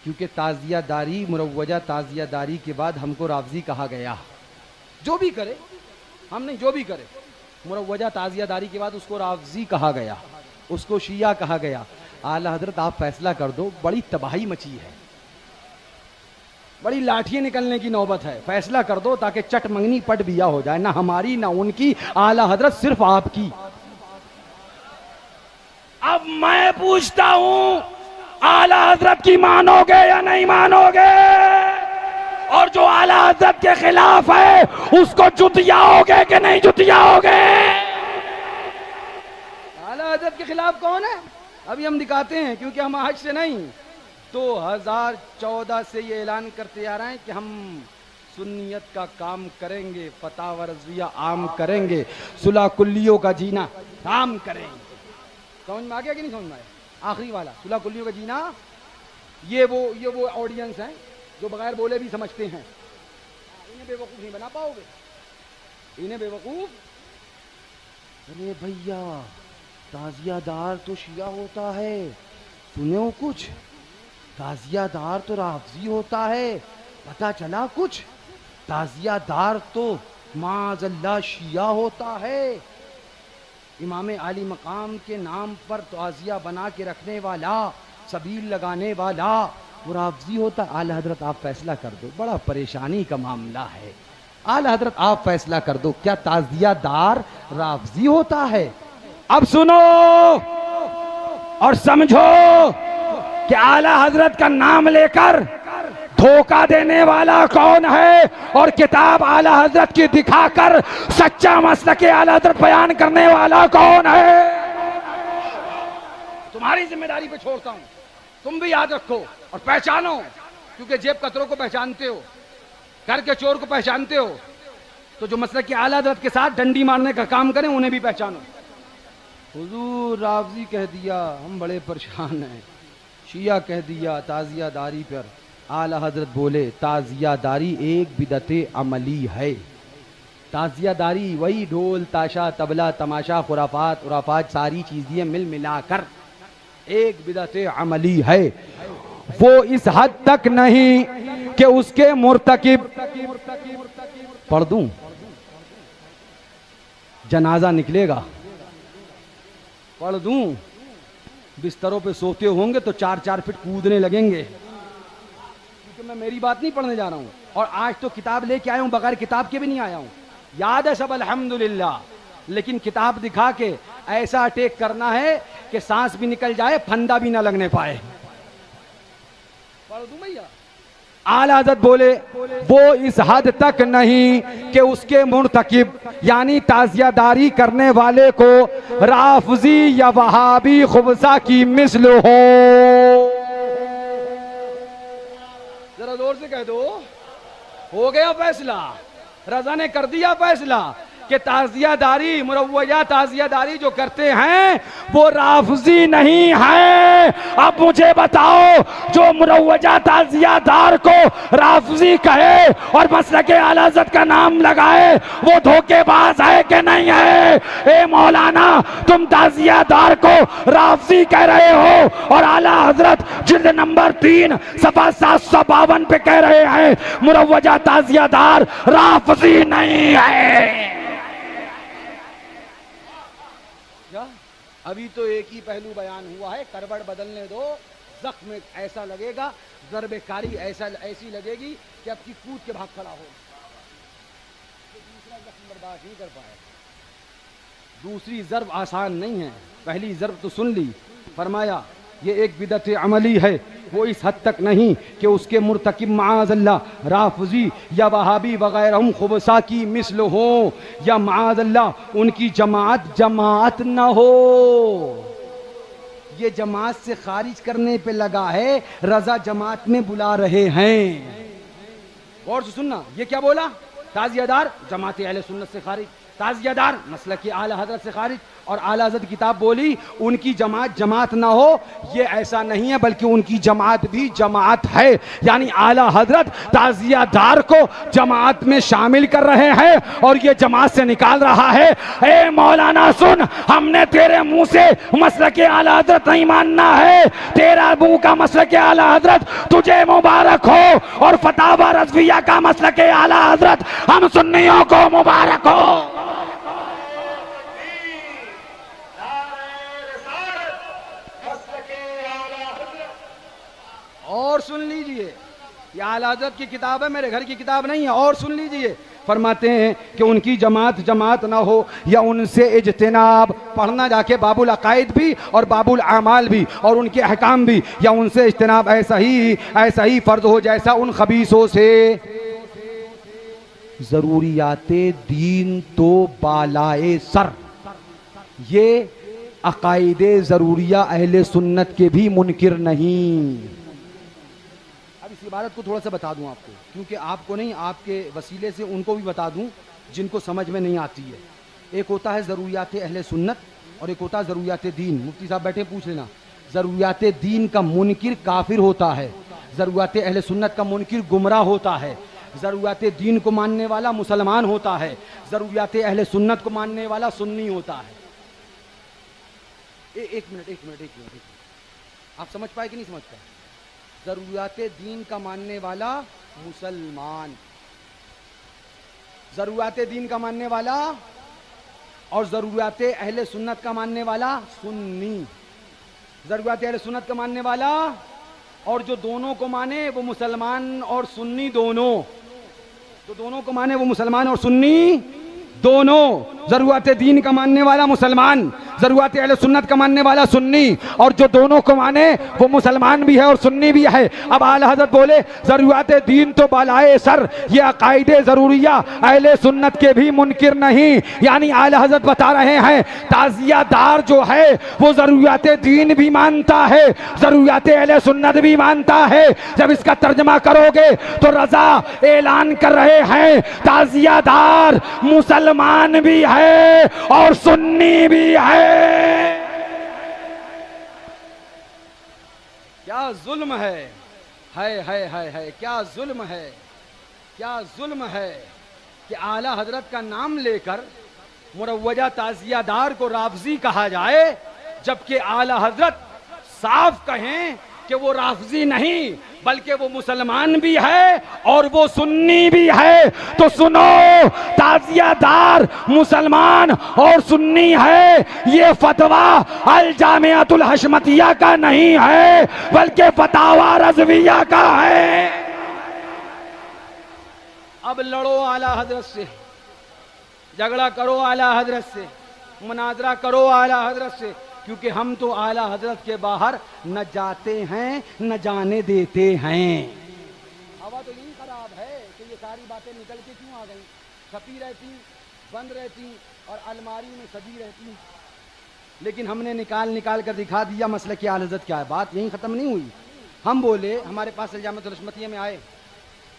क्योंकि ताज़ियादारी, मुरव्वजा ताज़ियादारी के बाद हमको राफ़ज़ी कहा गया। जो भी करे, हम नहीं, जो भी करे, मुरव्वजा ताज़ियादारी के बाद उसको राफ़ज़ी कहा गया, उसको शिया कहा गया। आला हज़रत आप फैसला कर दो, बड़ी तबाही मची है, बड़ी लाठियाँ निकलने की नौबत है, फैसला कर दो ताकि चट मंगनी पट बिया हो जाए, ना हमारी ना उनकी, आला हज़रत सिर्फ आपकी। अब मैं पूछता हूं, आला हज़रत की मानोगे या नहीं मानोगे? और जो आला हज़रत के खिलाफ है उसको जुतियाओगे कि नहीं जुतियाओगे? आला हज़रत के खिलाफ कौन है अभी हम दिखाते हैं, क्योंकि हम हज से नहीं 2014 से ये ऐलान करते आ रहे हैं कि हम सुन्नियत का काम करेंगे, फतावा रज़विया आम करेंगे, सुलह कुल्लियों का जीना काम करेंगे। समझ में आ गया कि नहीं समझ में आया? आखिरी वाला सुलह कुल्लियों का जीना, ये वो ऑडियंस है जो बगैर बोले भी समझते हैं। इन्हें बेवकूफ़ नहीं बना पाओगे, इन्हें बेवकूफ़। अरे भैया, ताज़ियादार तो शिया होता है, सुने हो कुछ? ताज़ियादार तो राफ़ज़ी होता है, पता चला कुछ? ताज़ियादार तो माज़अल्लाह शिया होता है। इमाम आली मकाम के नाम पर ताज़िया बना के रखने वाला, सबील लगाने वाला वो राफ़ज़ी होता। आला हज़रत आप फैसला कर दो, बड़ा परेशानी का मामला है। आला हज़रत आप फैसला कर दो, क्या ताज़ियादार राफ़ज़ी होता है? अब सुनो और समझो कि आला हज़रत का नाम लेकर धोखा देने वाला कौन है, और किताब आला हज़रत की दिखाकर सच्चा मसलक आला हज़रत बयान करने वाला कौन है। तुम्हारी जिम्मेदारी पे छोड़ता हूं, तुम भी याद रखो और पहचानो, क्योंकि जेब कतरों को पहचानते हो, घर के चोर को पहचानते हो, तो जो मसलक आला हज़रत के साथ डंडी मारने का काम करें उन्हें भी पहचानो। हुजूर राफ़ज़ी कह दिया, हम बड़े परेशान हैं। शिया कह दिया ताज़ियादारी पर। आला हज़रत बोले ताज़ियादारी एक बिदते अमली है। ताज़ियादारी वही ढोल ताशा तबला तमाशा खुराफात उराफात सारी चीज़ें मिल मिलाकर एक बिदते अमली है। वो इस हद तक नहीं कि उसके मुर्तकिब, पढ़ दूं, जनाजा निकलेगा, पढ़ दूं, बिस्तरों पे सोते होंगे तो 4-4 फीट कूदने लगेंगे, क्योंकि मैं मेरी बात नहीं पढ़ने जा रहा हूं। और आज तो किताब लेके आया हूं, बगैर किताब के भी नहीं आया हूं। याद है सब अल्हम्दुलिल्लाह, लेकिन किताब दिखा के ऐसा अटैक करना है कि सांस भी निकल जाए, फंदा भी ना लगने पाए। पढ़ दूं भैया? आला हज़रत बोले वो इस हद तक नहीं कि उसके मुर्तकिब यानी ताज़ियादारी करने वाले को राफ़ज़ी या वहाबी खुबसा की मिसल हो। जरा जोर से कह दो, हो गया फैसला, रज़ा ने कर दिया फैसला कि ताज़ियादारी, मुरव्वजा ताज़ियादारी जो करते हैं वो राफ़ज़ी नहीं है। अब मुझे बताओ, जो मुरव्वजा ताज़ियादार को राफ़ज़ी कहे और मसलक आला हज़रत का नाम लगाए, वो धोखेबाज है कि नहीं है? ए मौलाना, तुम ताज़ियादार को राफ़ज़ी कह रहे हो और आला हज़रत जिल्द नंबर 3 सफ़ा 752 पे कह रहे हैं मुरव्वजा ताज़ियादार राफ़ज़ी नहीं है। अभी तो एक ही पहलू बयान हुआ है, करवट बदलने दो, जख्म ऐसा लगेगा, ज़रबेकारी ऐसी लगेगी कि अब की कूद के भाग खड़ा हो। तो दूसरा जख्म बर्दाश्त नहीं कर पाए। दूसरी ज़रब आसान नहीं है, पहली ज़रब तो सुन ली। फरमाया ये एक बिदत अमली है, वो इस हद तक नहीं कि उसके मुर्तकिब माअज़ल्लाह राफ़ज़ी या वहाबी वगैरह खुबसा की मिसल हो, या माअज़ल्लाह उनकी जमात न हो। ये जमात से खारिज करने पे लगा है, रज़ा जमात में बुला रहे हैं। और सुनना, ये क्या बोला? ताज़ियादार जमात अहले सुन्नत से खारिज, ताज़ियादार मसलक आला हज़रत से खारिज, और आला हज़रत किताब बोली उनकी जमात जमात ना हो, ये ऐसा नहीं है, बल्कि उनकी जमात भी जमात है। यानी आला हजरत ताजियादार को जमात में शामिल कर रहे हैं और ये जमात से निकाल रहा है। ए मौलाना सुन, हमने तेरे मुंह से मसलक आला हजरत नहीं मानना है, तेरा मुंह का मसलक आला हजरत तुझे मुबारक हो, और फतावा रज़विया का मसलक आला हजरत हम सुन्नियों को मुबारक हो। और सुन लीजिए, ये आला हज़रत की किताब है, मेरे घर की किताब नहीं है। और सुन लीजिए, फरमाते हैं कि उनकी जमात जमात ना हो या उनसे इज्तिनाब, पढ़ना जाके बाबुल अकायद भी और बाबुल आमाल भी और उनके अहकाम भी, या उनसे इज्तिनाब ऐसा ही फर्ज हो जैसा उन खबीसों से। ज़रूरियाते दीन तो बालाए सर, ये अकायदे ज़रूरिया अहले सुन्नत के भी मुनकिर नहीं। इस इबारत को थोड़ा सा बता दूं आपको, क्योंकि आपको नहीं, आपके वसीले से उनको भी बता दूं जिनको समझ में नहीं आती है। एक होता है ज़रूरियात अहले सुन्नत और एक होता है ज़रूरियात दीन। मुफ्ती साहब बैठे, पूछ लेना। ज़रूरियात दीन का मुनकिर काफिर होता है, ज़रूरियात अहले सुन्नत का मुनकिर गुमराह होता है। ज़रूरियात दीन को मानने वाला मुसलमान होता है, ज़रूरियात अहले सुन्नत को मानने वाला सुन्नी होता है। एक मिनट, आप समझ पाए कि नहीं समझ पाए? ज़रूरियात दीन का मानने वाला मुसलमान, ज़रूरियात दीन का मानने वाला, और ज़रूरियात अहले सुन्नत का मानने वाला सुन्नी। ज़रूरियात अहले सुन्नत का मानने वाला, और जो दोनों को माने वो मुसलमान और सुन्नी दोनों, जो दोनों को माने वो मुसलमान और सुन्नी दोनों। ज़रूरियात दीन का मानने वाला मुसलमान, ज़रूरियात अहले सुन्नत का मानने वाला सुन्नी, और जो दोनों को माने वो मुसलमान भी है और सुन्नी भी है। अब आला हज़रत बोले ज़रूरियात दीन तो बालाए सर, ये अकायदे ज़रूरिया अहले सुन्नत के भी मुनकिर नहीं। यानी आला हज़रत बता रहे हैं ताज़ियादार जो है वो ज़रूरियात दीन भी मानता है, ज़रूरियात अहले सुन्नत भी मानता है। जब इसका तर्जमा करोगे तो रज़ा ऐलान कर रहे हैं ताज़ियादार मुसलमान भी है और सुन्नी भी है। क्या जुल्म है, क्या जुल्म है, क्या जुल्म है कि आला हजरत का नाम लेकर मुरव्वजा ताजियादार को राफजी कहा जाए, जबकि आला हजरत साफ कहें कि वो राफजी नहीं बल्कि वो मुसलमान भी है और वो सुन्नी भी है। तो सुनो, ताजियादार मुसलमान और सुन्नी है, ये फतवा अल जामियातुल हशमतिया का नहीं है बल्कि फतावा रज़विया का है। अब लड़ो आला हजरत से, झगड़ा करो आला हजरत से, मुनाजरा करो आला हजरत से, क्योंकि हम तो आला हजरत के बाहर न जाते हैं न जाने देते हैं। हवा तो यही खराब है कि ये सारी बातें निकल के क्यों आ गई, छपी रहती, बंद रहती और अलमारी में सजी रहती, लेकिन हमने निकाल कर दिखा दिया मसले की आला हजरत क्या है। बात यहीं ख़त्म नहीं हुई। हम बोले, हमारे पास इल्जामत रशमतिया में आए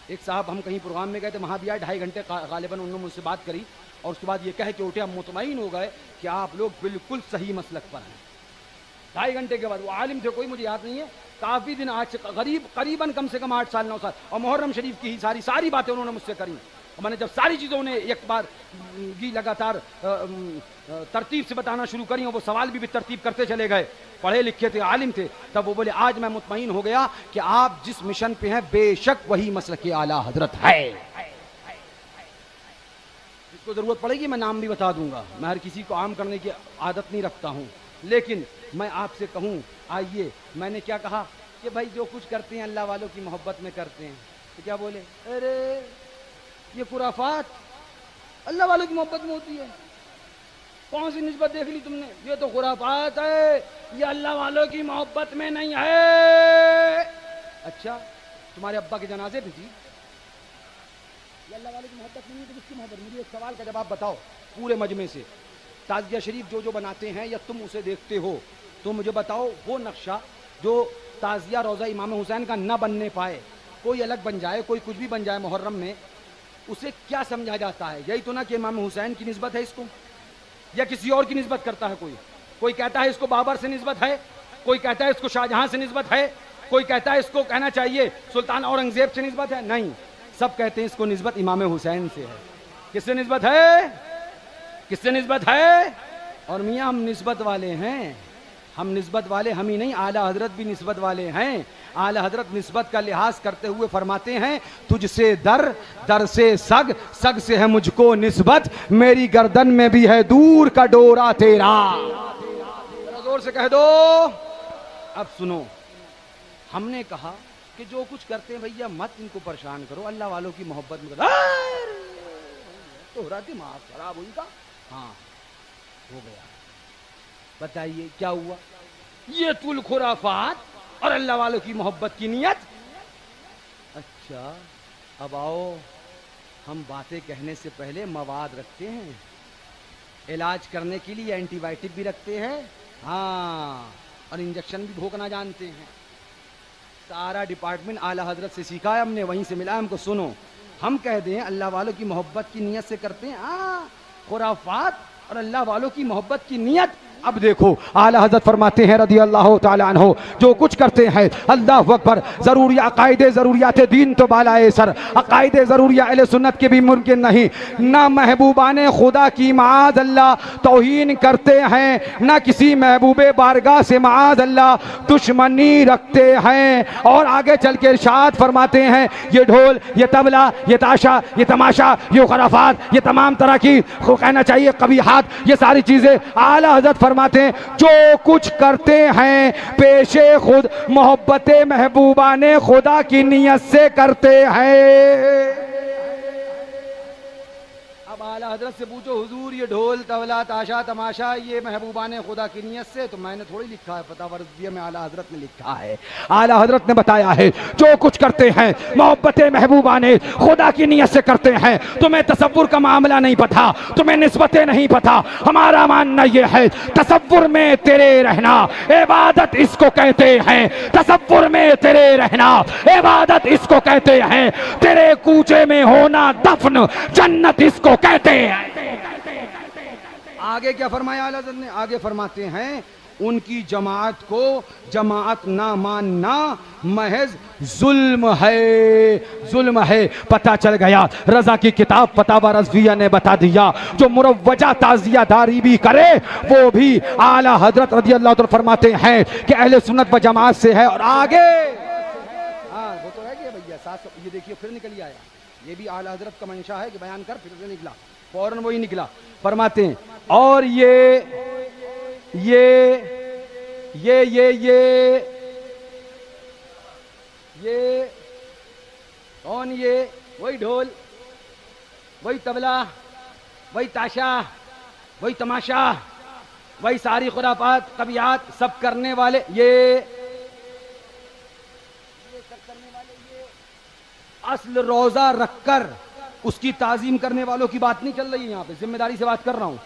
एक साहब, हम कहीं प्रोग्राम में गए थे, वहाँ भी आए, 2.5 घंटे गालिबन उन्होंने मुझसे बात करी और उसके बाद ये कह के उठे, हम मुतमईन हो गए कि आप लोग बिल्कुल सही मसलक पर हैं। 2.5 घंटे के बाद वो आलिम थे, कोई मुझे याद नहीं है, काफ़ी दिन आज करीबन कम से कम 8 साल 9 साल, और मुहर्रम शरीफ की ही सारी बातें उन्होंने मुझसे करी। और मैंने जब सारी चीज़ें उन्हें एक बार की लगातार तरतीब से बताना शुरू करी और वो सवाल भी तरतीब करते चले गए, पढ़े लिखे थे, आलिम थे, तब वो बोले आज मैं मुतमईन हो गया कि आप जिस मिशन पे हैं बेशक वही मसलक आला हजरत है। जिसको ज़रूरत पड़ेगी मैं नाम भी बता दूंगा, मैं हर किसी को आम करने की आदत नहीं रखता हूँ, लेकिन मैं आपसे कहूँ, आइए, मैंने क्या कहा कि भाई जो कुछ करते हैं अल्लाह वालों की मोहब्बत में करते हैं। तो क्या बोले, अरे ये खुराफात अल्लाह वालों की मोहब्बत में होती है, कौन सी निस्बत देख ली तुमने, ये तो खुराफात है, ये अल्लाह वालों की मोहब्बत में नहीं है। अच्छा, तुम्हारे अब्बा के जनाजे पे थी, ये अल्लाह वालों की मोहब्बत नहीं है तो किसकी मोहब्बत? मुझे एक सवाल का जवाब बताओ पूरे मजमे से। ताज़िया शरीफ जो बनाते हैं या तुम उसे देखते हो, तो मुझे बताओ वो नक्शा जो ताज़िया रोज़ा इमाम हुसैन का न बनने पाए, कोई अलग बन जाए, कोई कुछ भी बन जाए मुहर्रम में, उसे क्या समझा जाता है? यही तो ना कि इमाम हुसैन की निस्बत है इसको, या किसी और की निस्बत करता है। कोई कोई कहता है इसको बाबर से निस्बत है, कोई कहता है इसको शाहजहां से निस्बत है, कोई कहता है इसको कहना चाहिए सुल्तान औरंगजेब से निस्बत है। नहीं, सब कहते हैं इसको निस्बत इमाम हुसैन से है। किससे निस्बत है? किससे निस्बत है? और मियाँ हम निस्बत वाले हैं, हम निस्बत वाले हम ही नहीं, आला हजरत भी निस्बत वाले हैं। आला हजरत निस्बत का लिहाज करते हुए फरमाते हैं, तुझसे दर, दर से सग, सग से है मुझको निस्बत, मेरी गर्दन में भी है दूर का डोरा तेरा। जोर से कह दो। अब सुनो, हमने कहा कि जो कुछ करते हैं भैया मत इनको परेशान करो, अल्लाह वालों की मोहब्बत में करो। तोहरा दिमाग खराब हुई का? हाँ हो गया। बताइए क्या हुआ? ये तुल खुराफात और अल्लाह वालों की मोहब्बत की नियत। अच्छा अब आओ, हम बातें कहने से पहले मवाद रखते हैं, इलाज करने के लिए एंटीबायोटिक भी रखते हैं, हाँ, और इंजेक्शन भी भोंकना जानते हैं। सारा डिपार्टमेंट आला हजरत से सीखा है हमने, वहीं से मिला हमको। सुनो, हम कह दें अल्लाह वालों की मोहब्बत की नियत से करते हैं, हाँ, खुराफात और अल्लाह वालों की मोहब्बत की नियत। अब देखो आला हज़रत फरमाते हैं रदी अल्लाह ताला अन्हो, जो कुछ करते हैं अल्लाह अकबर, ज़रूरी अकायदे ज़रूरियात दीन तो बालाए सर, अकायदे ज़रूरिया अहले सुन्नत के भी मुमकिन नहीं। ना महबूबाने खुदा की माज़ अल्लाह तौहीन करते हैं, ना किसी महबूबे बारगाह से माज़ अल्लाह दुश्मनी रखते हैं। और आगे चल के इरशाद फरमाते हैं, ये ढोल, ये तबला, ये ताशा, ये तमाशा, ये खुराफात, ये तमाम तरह की कहना चाहिए कबीहात, ये सारी चीज़ें आला हज़रत फरमाते हैं जो कुछ करते हैं पेशे खुद मोहब्बत महबूबा ने खुदा की नियत से करते हैं। अब आला हजरत से पूछो हुजूर ये ढोल तबला ताशा तमाशा ये महबूबा ने खुदा की नियत से, तो मैंने थोड़ी लिखा है, पता वर्जिया में आला हजरत ने लिखा है। आला हजरत ने बताया है जो कुछ करते हैं मोहब्बत महबूबा ने खुदा की नियत से करते हैं। तुम्हें तसव्वुर का मामला नहीं पता, तुम्हें निस्बतें नहीं पता, हमारा मानना यह है तसव्वुर में तेरे रहना इबादत इसको कहते हैं, तसव्वुर में तेरे रहना इबादत इसको कहते हैं, तेरे कूचे में होना दफन जन्नत इसको कहते हैं। आगे क्या फरमाया आला हज़रत ने? आगे फरमाते हैं उनकी जमात को जमात ना मानना महज जुल्म है, जुल्म है। पता चल गया, रजा की किताब फतावा रज़विया ने बता दिया, जो मुरव्वजा ताज़ियादारी भी करे वो भी आला हजरत रज़ी अल्लाह तआला फरमाते हैं कि अहले सुन्नत व जमात से है। और आगे हाँ वो तो है कि भैया 700, ये देखिए फिर निकल आया, ये भी आला हजरत का मंशा है कि बयान कर, फिर से निकला, फौरन वही निकला। फरमाते हैं और ये कौन, ये वही ढोल, वही तबला, वही ताशा, वही तमाशा, वही सारी खुराफात कबियात सब करने वाले, ये असल रोजा रखकर उसकी ताजीम करने वालों की बात नहीं चल रही है यहाँ पे, जिम्मेदारी से बात कर रहा हूं।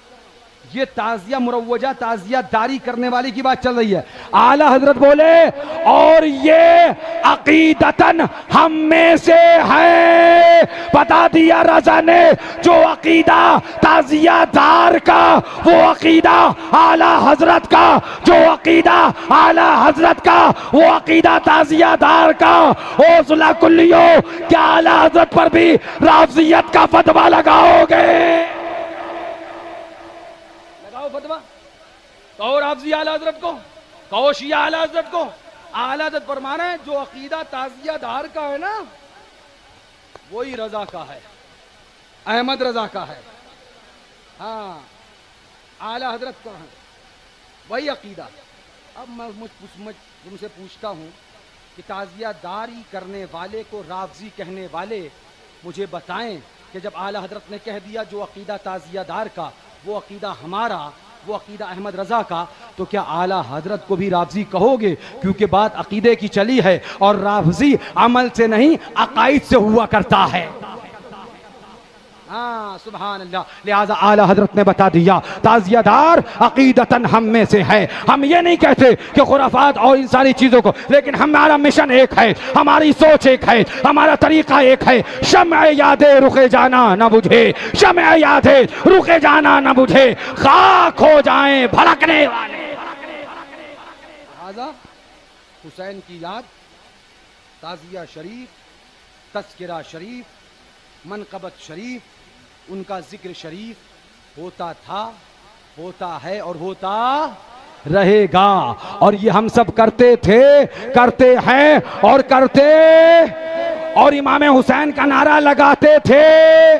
ये ताजिया मुरव्वजा ताजिया दारी करने वाली की बात चल रही है। आला हजरत बोले और ये अकीदतन हम में से है, बता दिया रजा ने, जो अकीदा ताजिया दार का वो अकीदा आला हजरत का, जो अकीदा आला हजरत का वो अकीदा ताजिया दार का। ओ सुला कुल्लियो, क्या आला हजरत पर भी राफजियत का फतवा लगाओगे? फतवा कहो राफजी आला हजरत को, कहो शिया आला हजरत को। आला हजरत फरमाना है जो अकीदा ताजिया दार का है ना वही रजा का है, अहमद रजा का है। हाँ आला हजरत का है वही अकीदा। अब मैं तुमसे पूछता हूं कि ताजिया दारी करने वाले को राफजी कहने वाले मुझे बताएं कि जब आला हजरत ने कह दिया जो अकीदा ताजिया दार का वो अकीदा हमारा, वो अकीदा अहमद रजा का, तो क्या आला हजरत को भी राफजी कहोगे? क्योंकि बात अकीदे की चली है और राफजी अमल से नहीं अकाइद से हुआ करता है। हाँ हाँ सुभान अल्लाह। लिहाजा आला हजरत ने बता दिया ताजियादार अकीदतन हम में से है। हम ये नहीं कहते कि खुराफात और इन सारी चीजों को, लेकिन हमारा मिशन एक है, हमारी सोच एक है, हमारा तरीका एक है। शम्अ यादे रुके जाना न बुझे, शम्अ यादे रुके जाना न बुझे, खाक हो जाएं भड़कने वाले। लिहाजा हुसैन की याद, ताजिया शरीफ, तस्किरा शरीफ, मनकबत शरीफ, उनका जिक्र शरीफ होता था, होता है और होता रहेगा। और ये हम सब करते थे, करते हैं और करते, और इमाम हुसैन का नारा लगाते थे,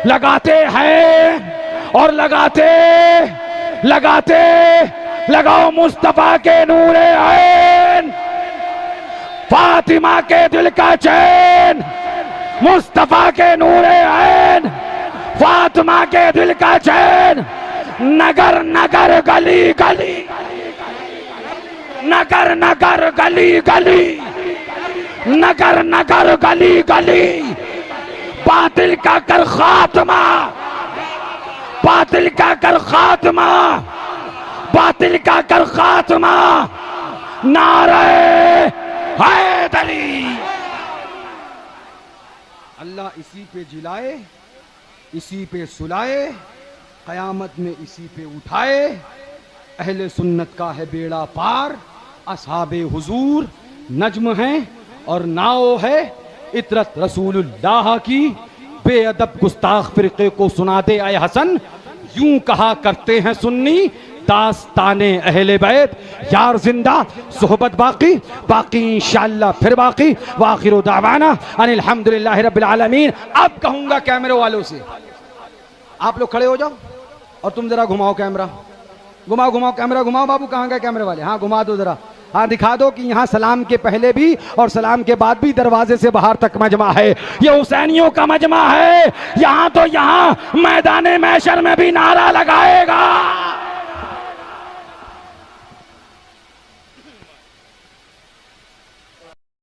लगाते हैं और लगाते लगाते। लगाओ मुस्तफा के नूरे ऐन, फातिमा के दिल का चैन, मुस्तफा के नूरे ऐन, फातिमा के दिल का चैन। नगर नगर गली गली, नगर नगर गली गली, नगर नगर गली गली, बातिल का कर खात्मा, बातिल का कर खात्मा, बातिल का कर खात्मा। नारे हैदरी। अल्लाह इसी पे जिलाए, इसी पे सुलाए, कयामत में इसी पे उठाए। अहले सुन्नत का है बेड़ा पार, असहाबे हुजूर नज्म है और नाओ है इतरत रसूलुल्लाह की। बेअदब गुस्ताख फिरके को सुना दे आए हसन, यूं कहा करते हैं सुन्नी दास्ताने अहले बैत। यार जिंदा सोहबत बाकी, बाकी इंशाअल्लाह फिर बाकी। वाखिरु दावाना अनिल हम्दुलिल्लाहि रब्बिल आलमीन। अब कहूंगा कैमरे वालों से, आप लोग खड़े हो जाओ और तुम जरा घुमाओ कैमरा, घुमाओ घुमाओ कैमरा, घुमाओ बाबू। कहाँ गए कैमरे वाले? हाँ घुमा दो जरा, हाँ दिखा दो कि यहाँ सलाम के पहले भी और सलाम के बाद भी दरवाजे से बाहर तक मजमा है। ये हुसैनियों का मजमा है। यहाँ तो यहाँ मैदाने महशर में भी नारा लगाएगा।